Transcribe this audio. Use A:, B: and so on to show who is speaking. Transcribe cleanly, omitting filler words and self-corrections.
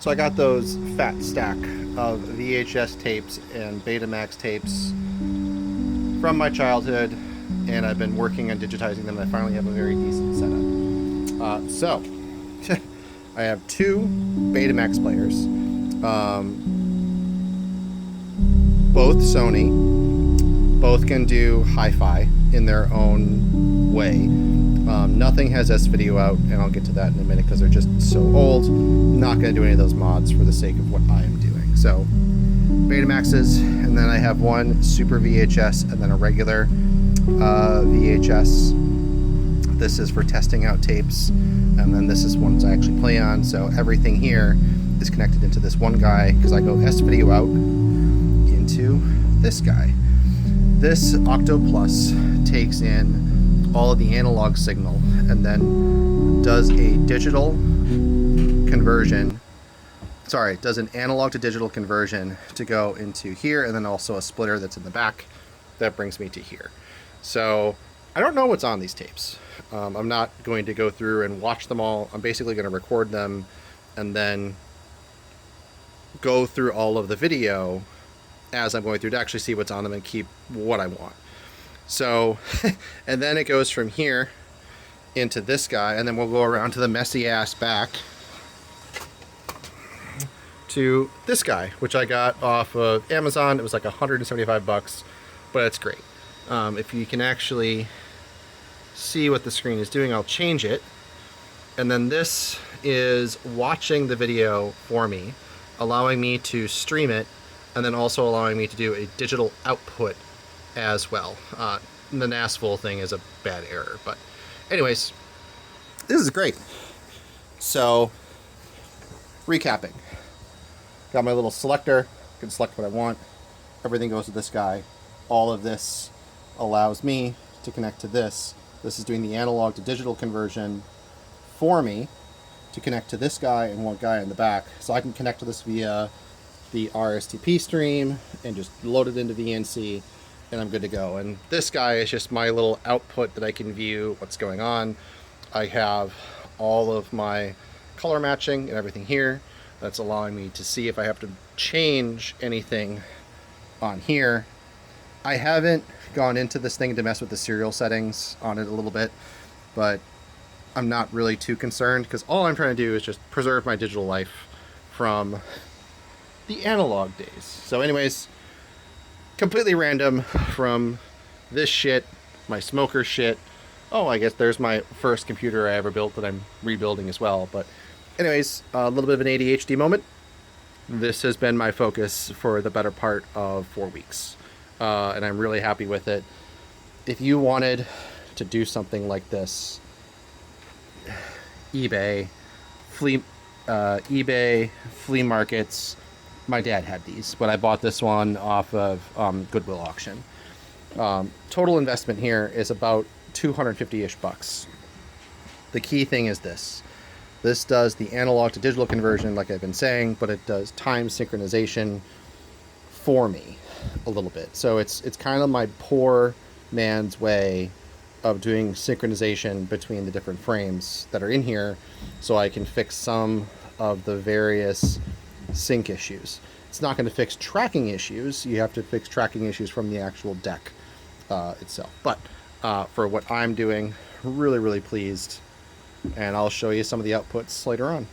A: So I got those fat stack of VHS tapes and BetaMax tapes from my childhood, and I've been working on digitizing them, and I finally have a very decent setup. So I have two BetaMax players, both Sony, both can do hi-fi in their own way. Nothing has S-Video out, and I'll get to that in a minute because they're just so old. Not going to do any of those mods for the sake of what I am doing. So, Betamaxes, and then I have one Super VHS and then a regular VHS. This is for testing out tapes, and then this is ones I actually play on. So everything here is connected into this one guy because I go S-Video out into this guy. This Octo Plus takes in all of the analog signal and then does a digital conversion. Sorry, does an analog to digital conversion to go into here, and then also a splitter that's in the back that brings me to here. So I don't know what's on these tapes. I'm not going to go through and watch them all. I'm basically going to record them and then go through all of the video as I'm going through to actually see what's on them and keep what I want. So, and then it goes from here into this guy, and then we'll go around to the messy ass back to this guy, which I got off of Amazon. It was like 175 bucks, but it's great. If you can actually see what the screen is doing, I'll change it. And then this is watching the video for me, allowing me to stream it, and then also allowing me to do a digital output as well. The NASFull thing is a bad error, but anyways, this is great. So, recapping. Got my little selector, can select what I want. Everything goes to this guy. All of this allows me to connect to this. This is doing the analog to digital conversion for me to connect to this guy and one guy in the back. So I can connect to this via the RSTP stream and just load it into VNC, and I'm good to go. And this guy is just my little output that I can view what's going on. I have all of my color matching and everything here. That's allowing me to see if I have to change anything on here. I haven't gone into this thing to mess with the serial settings on it a little bit, but I'm not really too concerned because all I'm trying to do is just preserve my digital life from the analog days. So anyways, completely random from this shit, my smoker shit. Oh, I guess there's my first computer I ever built that I'm rebuilding as well. But anyways, a little bit of an ADHD moment. This has been my focus for the better part of 4 weeks. And I'm really happy with it. If you wanted to do something like this, eBay, flea markets. My dad had these, but I bought this one off of Goodwill auction. Total investment here is about 250-ish bucks. The key thing is this. This does the analog to digital conversion, like I've been saying, but it does time synchronization for me a little bit. So it's kind of my poor man's way of doing synchronization between the different frames that are in here, so I can fix some of the various sync issues. It's not going to fix tracking issues. You have to fix tracking issues from the actual deck itself. But for what I'm doing, really, really pleased. And I'll show you some of the outputs later on.